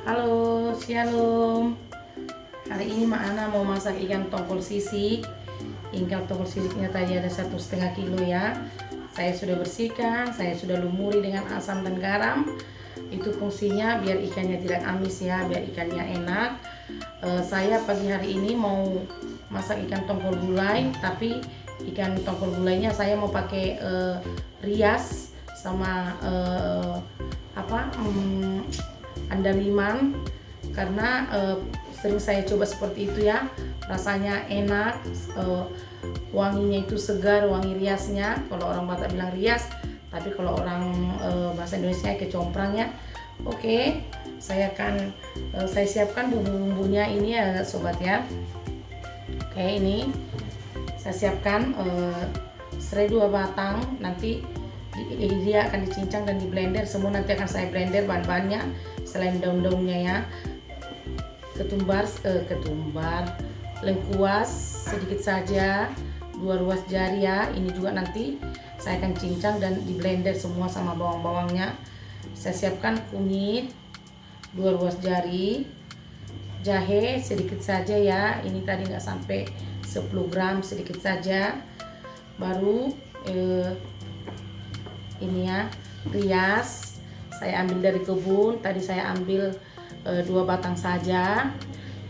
Halo, shalom. Hari ini Mak Ana mau masak ikan tongkol sisik. Ikan tongkol sisiknya tadi ada 1,5 kilo ya. Saya sudah bersihkan, saya sudah lumuri dengan asam dan garam. Itu fungsinya biar ikannya tidak amis ya, biar ikannya enak. Saya pagi hari ini mau masak ikan tongkol gulai, tapi ikan tongkol gulainya saya mau pakai rias sama andaliman karena sering saya coba seperti itu ya, rasanya enak, wanginya itu segar, wangi riasnya. Kalau orang Batak bilang rias, tapi kalau orang bahasa Indonesia kecomprang ya. Oke, saya siapkan bumbu-bumbunya ini ya sobat ya. Oke, ini saya siapkan serai 2 batang, nanti dia akan dicincang dan di blender semua, nanti akan saya blender bahan-bahannya selain daun-daunnya ya. Ketumbar, lengkuas sedikit saja, 2 ruas jari ya. Ini juga nanti saya akan cincang dan di blender semua sama bawang-bawangnya. Saya siapkan kunyit 2 ruas jari, jahe sedikit saja ya. Ini tadi nggak sampai 10 gram, sedikit saja. Baru ini ya, rias saya ambil dari kebun, tadi saya ambil 2 batang saja.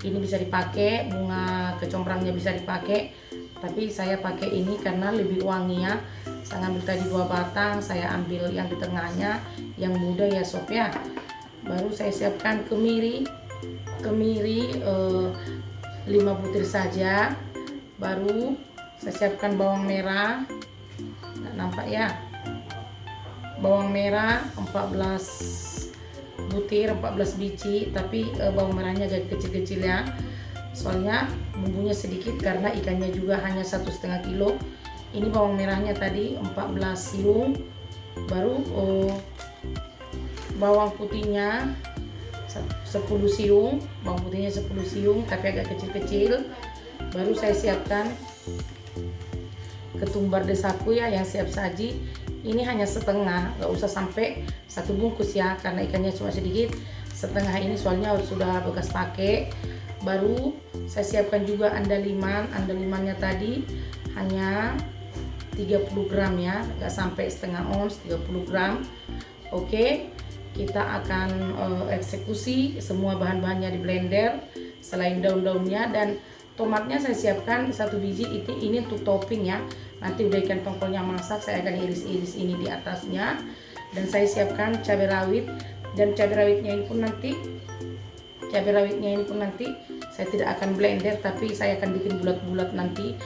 Ini bisa dipakai, bunga kecombrangnya bisa dipakai, tapi saya pakai ini karena lebih wangi ya. Saya ambil tadi 2 batang, saya ambil yang di tengahnya yang muda ya sob ya. Baru saya siapkan kemiri 5 butir saja. Baru saya siapkan bawang merah, nggak nampak ya, bawang merah 14 butir, 14 biji, tapi bawang merahnya agak kecil-kecil ya, soalnya bumbunya sedikit karena ikannya juga hanya 1,5 kilo. Ini bawang merahnya tadi 14 siung. Baru bawang putihnya 10 siung, bawang putihnya 10 siung tapi agak kecil-kecil. Baru saya siapkan ketumbar desaku ya yang siap saji. Ini hanya setengah, nggak usah sampai 1 bungkus ya, karena ikannya cuma sedikit. Setengah ini soalnya sudah bekas pakai. Baru saya siapkan juga andalimannya tadi hanya 30 gram ya, nggak sampai setengah ons, 30 gram. Oke, kita akan eksekusi semua bahan-bahannya di blender selain daun-daunnya. Dan tomatnya saya siapkan 1 biji, ini untuk topping ya. Nanti udah ikan tongkolnya masak, saya akan iris-iris ini di atasnya. Dan saya siapkan cabai rawit, dan cabai rawitnya ini pun nanti saya tidak akan blender, tapi saya akan bikin bulat-bulat nanti.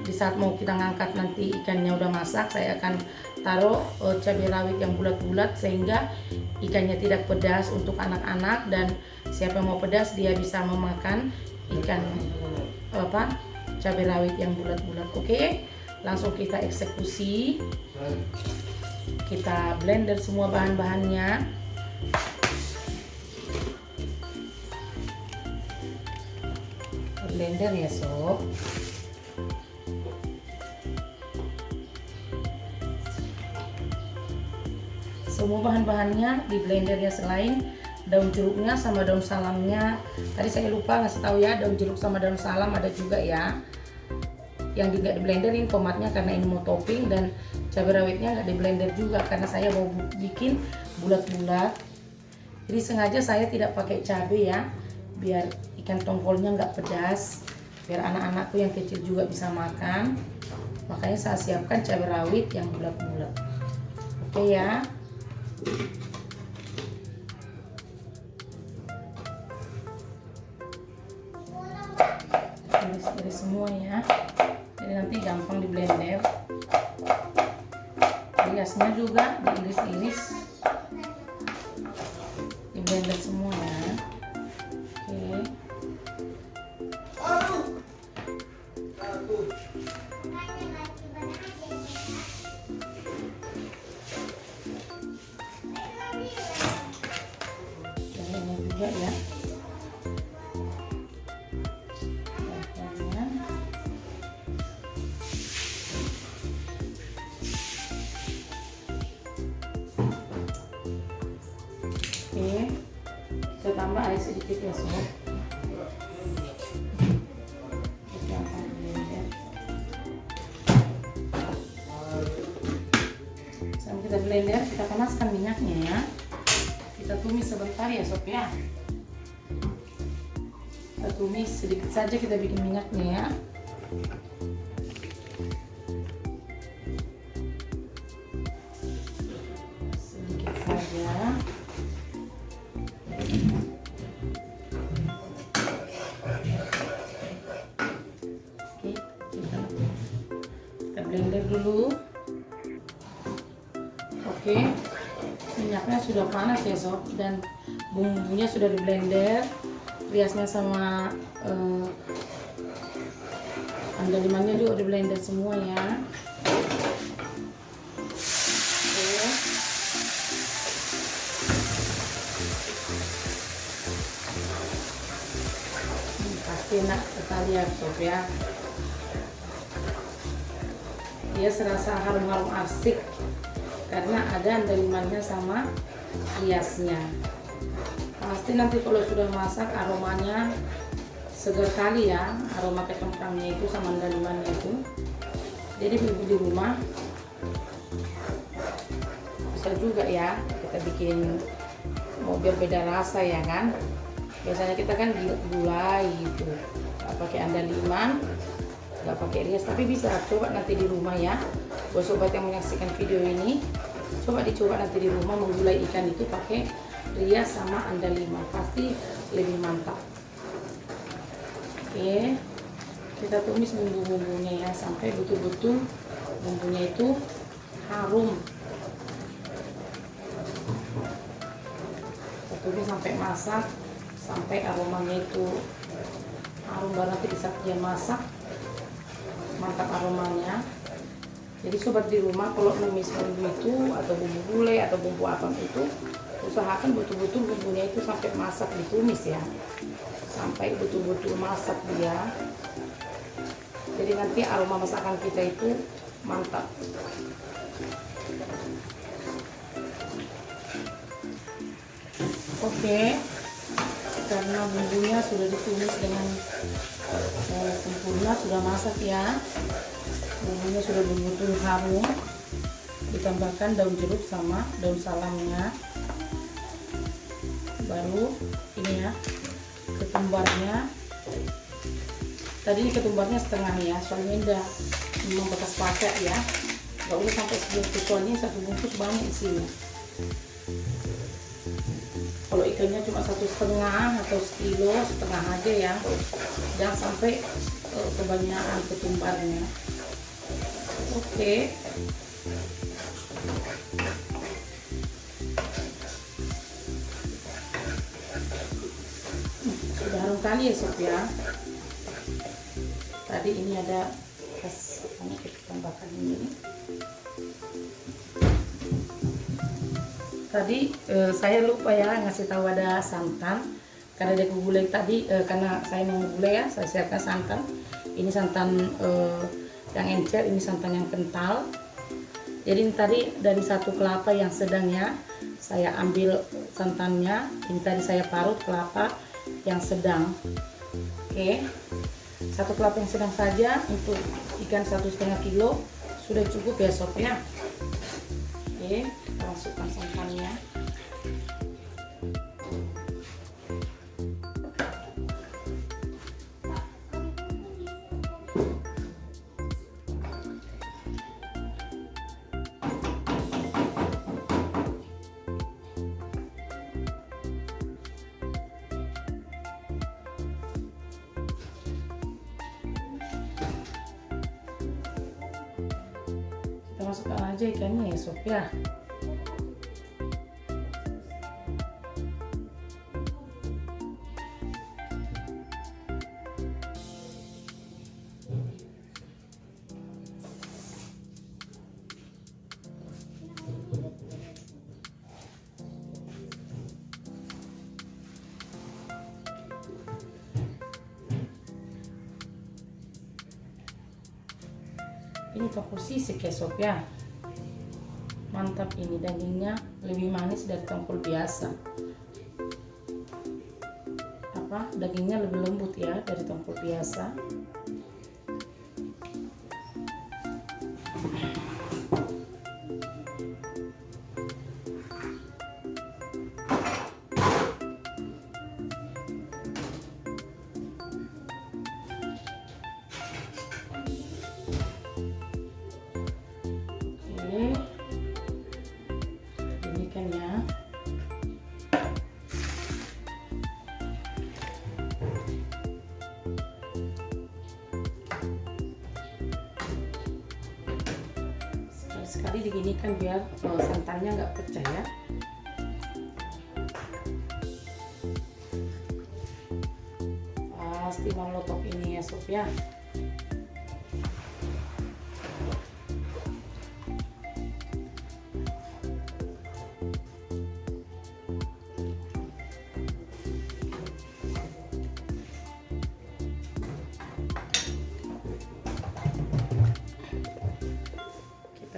Di saat mau kita ngangkat nanti ikannya udah masak, saya akan taruh cabai rawit yang bulat-bulat sehingga ikannya tidak pedas untuk anak-anak, dan siapa yang mau pedas dia bisa memakan ikan cabai rawit yang bulat-bulat. Oke, langsung kita eksekusi. Kita blender semua bahan-bahannya. Blender ya sob. Semua bahan-bahannya di blender ya, selain daun jeruknya sama daun salamnya. Tadi saya lupa ngasih tahu ya, daun jeruk sama daun salam ada juga ya. Yang tidak di blender ini tomatnya karena ini mau topping, dan cabai rawitnya nggak di blender juga karena saya mau bikin bulat-bulat. Jadi sengaja saya tidak pakai cabai ya, biar ikan tongkolnya nggak pedas, biar anak-anakku yang kecil juga bisa makan. Makanya saya siapkan cabai rawit yang bulat-bulat. Oke ya. Iris-iris semua ya, jadi nanti gampang di blender. Riasnya juga diiris-iris, di blender semua ya. Oke. Jahenya juga ya. Oke, kita tambah air sedikit ya sob. Sambil kita blender, kita panaskan minyaknya ya. Kita tumis sebentar ya sob ya. Kita tumis sedikit saja, kita bikin minyaknya ya. Sedikit saja. Oke, kita blender dulu. Oke, minyaknya sudah panas ya sob, dan bumbunya sudah di blender, riasnya sama andalimannya juga di blender semua ya. Oke. Pasti enak sekali ya sob ya. Dia serasa harum-harum asik karena ada andalimannya sama riasnya. Pasti nanti kalau sudah masak aromanya segar kali ya, aroma kecombrangnya itu sama andalimannya itu. Jadi ibu di rumah bisa juga ya kita bikin, mau biar beda rasa ya kan. Biasanya kita kan gulai gitu, nggak pakai andaliman, nggak pakai rias, tapi bisa coba nanti di rumah ya. Buat sobat yang menyaksikan video ini, coba dicoba nanti di rumah menggulai ikan itu pakai rias sama andaliman, pasti lebih mantap. Oke, kita tumis bumbu-bumbunya ya sampai betul-betul bumbunya itu harum. Kita tumis sampai masak, sampai aromanya itu harum, baru nanti di saat dia masak mantap aromanya. Jadi sobat di rumah kalau numis bumbu itu atau bumbu gulai atau bumbu apam itu, usahakan betul-betul bumbunya itu sampai masak, ditumis ya, sampai betul-betul masak dia. Jadi nanti aroma masakan kita itu mantap. Oke, karena bumbunya sudah ditumis dengan sempurna, sudah masak ya, bumbunya sudah betul-betul harum, ditambahkan daun jeruk sama daun salamnya. Baru ini ya ketumbarnya. Tadi ini ketumbarnya setengah ya, soalnya udah memang bekas pakai ya, nggak usah sampai sebungkus, soalnya satu bungkus banyak isinya. Kalau ikannya cuma 1,5 atau sekilo, setengah aja ya, jangan sampai kebanyakan ketumbarnya. Oke. Sudah harum kali ya sob ya. Tadi ini ada bekas apa, kita tambahkan ini. Tadi saya lupa ya ngasih tahu ada santan, karena dia gulai tadi, karena saya mau gulai ya, saya siapkan santan. Ini santan yang encer, ini santan yang kental. Jadi ini tadi dari satu kelapa yang sedang ya, saya ambil santannya. Ini tadi saya parut kelapa yang sedang. Oke, satu kelapa yang sedang saja untuk ikan 1,5 kilo sudah cukup ya sob ya. Oke, kita masukkan santannya. Kita masukkan aja ikannya ya sob ya. Ini tongkol sisik ya sob ya, mantap. Ini dagingnya lebih manis dari tongkol biasa, dagingnya lebih lembut ya dari tongkol biasa. Ini kan ya. Sekali diginikan biar santannya nggak pecah ya. Pasti melotok ini ya sob ya.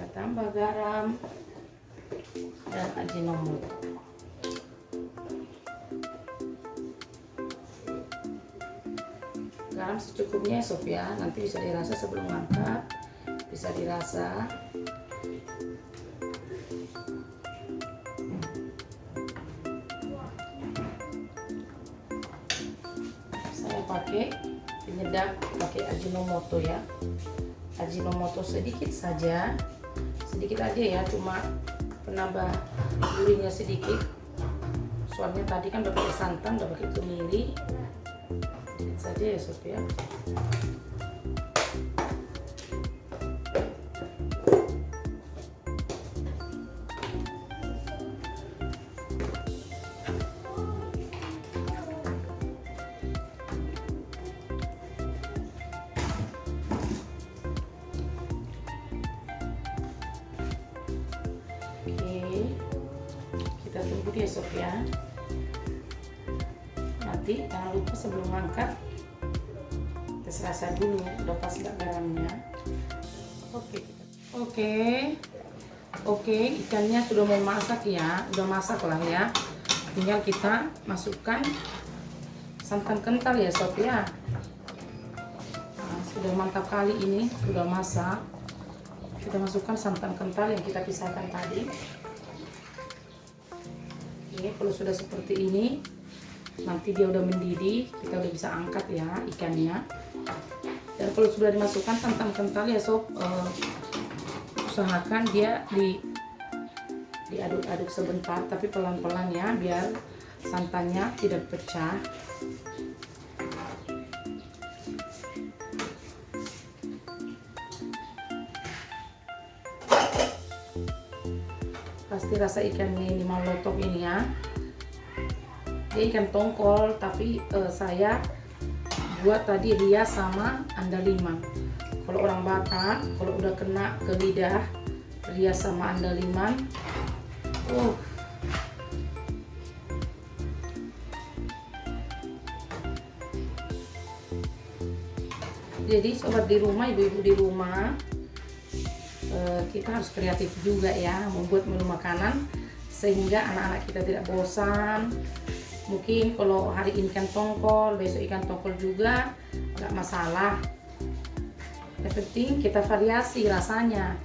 Tambah garam dan ajinomoto. Garam secukupnya sob ya, nanti bisa dirasa sebelum angkat, bisa dirasa. Saya pakai penyedap, pakai ajinomoto ya. Ajinomoto sedikit saja, sedikit aja ya, cuma penambah gurihnya sedikit. Soalnya tadi kan udah pakai santan, udah pakai kemiri, sedikit saja ya sob ya. Kita tunggu dia sob ya. Nanti jangan lupa sebelum angkat tes rasa dulu udah pas nggak garamnya. Oke, ikannya sudah mau masak ya, udah masak lah ya. Tinggal kita masukkan santan kental ya sob ya. Nah, sudah mantap kali ini, sudah masak. Kita masukkan santan kental yang kita pisahkan tadi. Ini kalau sudah seperti ini, nanti dia udah mendidih, kita udah bisa angkat ya ikannya. Dan kalau sudah dimasukkan santan kental ya sob, usahakan dia diaduk-aduk sebentar, tapi pelan-pelan ya, biar santannya tidak pecah. Pasti rasa ikannya ini melotok ini ya. Dia ikan tongkol, tapi saya buat tadi rias sama andaliman. Kalau orang Batak, kalau udah kena ke lidah rias sama andaliman, jadi sobat di rumah, ibu-ibu di rumah, kita harus kreatif juga ya membuat menu makanan sehingga anak-anak kita tidak bosan. Mungkin kalau hari ini ikan tongkol, besok ikan tongkol juga nggak masalah. Yang penting kita variasi rasanya.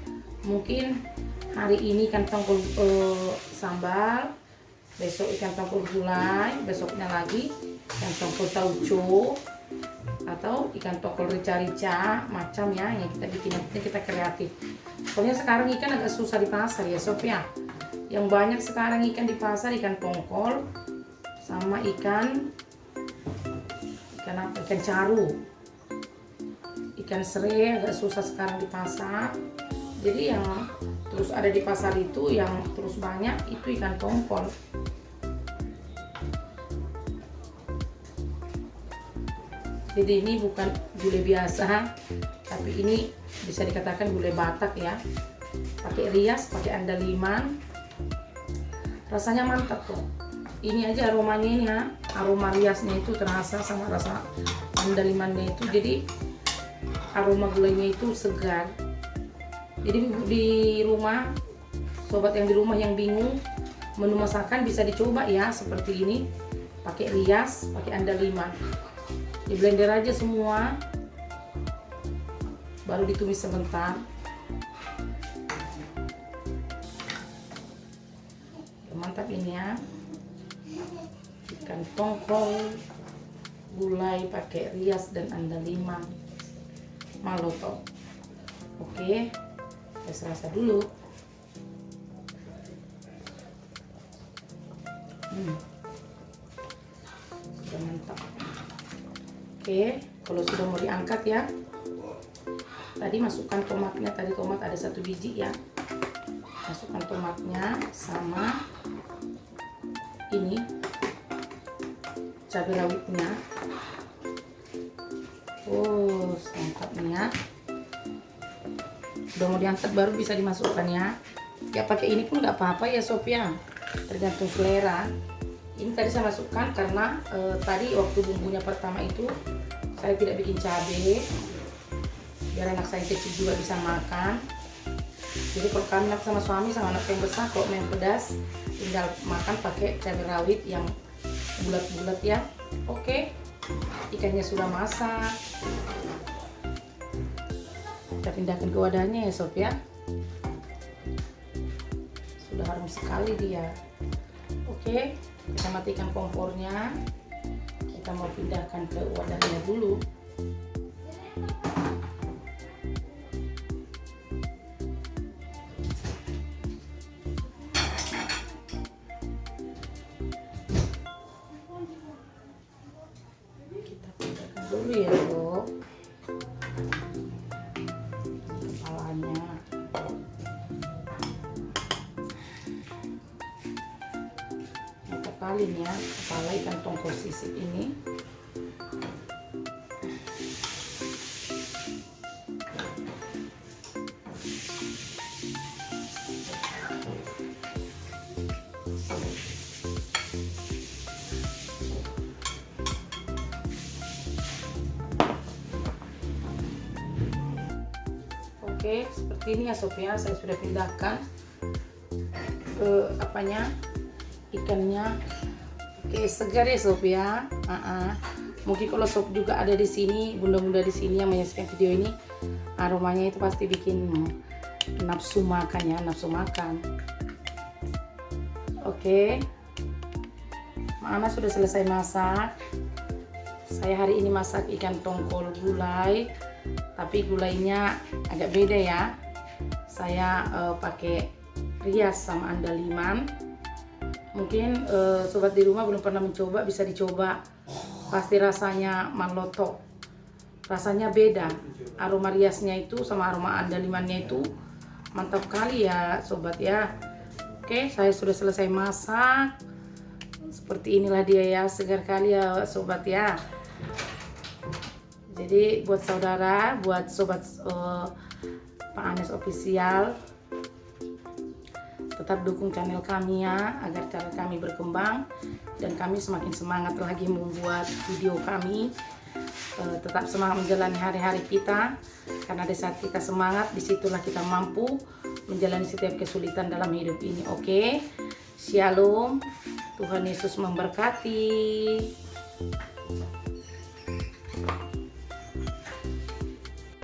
Mungkin hari ini ikan tongkol sambal, besok ikan tongkol gulai, besoknya lagi ikan tongkol tauco, atau ikan tongkol rica-rica, macam ya yang kita bikin. Yang penting kita kreatif. Soalnya sekarang ikan agak susah di pasar ya sob ya. Yang banyak sekarang ikan di pasar ikan tongkol sama ikan apa? Ikan caru, ikan serai agak susah sekarang di pasar. Jadi yang terus ada di pasar itu, yang terus banyak itu ikan tongkol. Jadi ini bukan gulai biasa, tapi ini bisa dikatakan gulai Batak ya. Pakai rias, pakai andaliman, rasanya mantap kok. Ini aja aromanya ini ya, aroma riasnya itu terasa sama rasa andalimannya itu, jadi aroma gulainya itu segar. Jadi di rumah, sobat yang di rumah yang bingung menu masakan bisa dicoba ya seperti ini. pakai rias, pakai andaliman. Di blender aja semua, baru ditumis sebentar. Mantap ini ya, ikan tongkol gulai pakai rias dan andaliman maloto. Oke, saya rasa dulu. Sudah mantap. Oke, kalau sudah mau diangkat ya, tadi masukkan tomatnya. Tadi tomat ada 1 biji ya, masukkan tomatnya sama ini cabai rawitnya. Oh, mantap nih ya. Udah mau diangkat baru bisa dimasukkan ya. Ya pakai ini pun nggak apa-apa ya sob ya, tergantung selera. Ini tadi saya masukkan karena tadi waktu bumbunya pertama itu saya tidak bikin cabai, biar anak saya kecil juga bisa makan. Jadi kalau kami sama suami sama anak yang besar, kalau main pedas tinggal makan pakai cabai rawit yang bulat-bulat ya. Oke, ikannya sudah masak. Kita pindahkan ke wadahnya ya sob ya. Sudah harum sekali dia. Oke, kita matikan kompornya. Kita mau pindahkan ke wadahnya dulu. Kita pindahkan dulu ya bro, kepalanya. Mantap kali nih ya kepala ikan tongkol sisik ini. Oke, seperti ini ya sob ya, saya sudah pindahkan ke ikannya. Oke, segar ya sob ya. Mungkin kalau sob juga ada di sini, bunda-bunda di sini yang menyaksikan video ini, aromanya itu pasti bikin nafsu makan ya, nafsu makan. Oke, Mama sudah selesai masak. Saya hari ini masak ikan tongkol gulai, tapi gulainya agak beda ya. Saya pakai rias sama andaliman. Mungkin sobat di rumah belum pernah mencoba, bisa dicoba. Pasti rasanya maloto. Rasanya beda. Aroma riasnya itu sama aroma andalimannya itu mantap kali ya sobat ya. Oke, saya sudah selesai masak. Seperti inilah dia ya, segar kali ya sobat ya. Jadi buat saudara, buat sobat Pak Anes Official, tetap dukung channel kami ya, agar channel kami berkembang dan kami semakin semangat lagi membuat video kami. Tetap semangat menjalani hari-hari kita, karena di saat kita semangat, disitulah kita mampu menjalani setiap kesulitan dalam hidup ini. Oke, Shalom, Tuhan Yesus memberkati.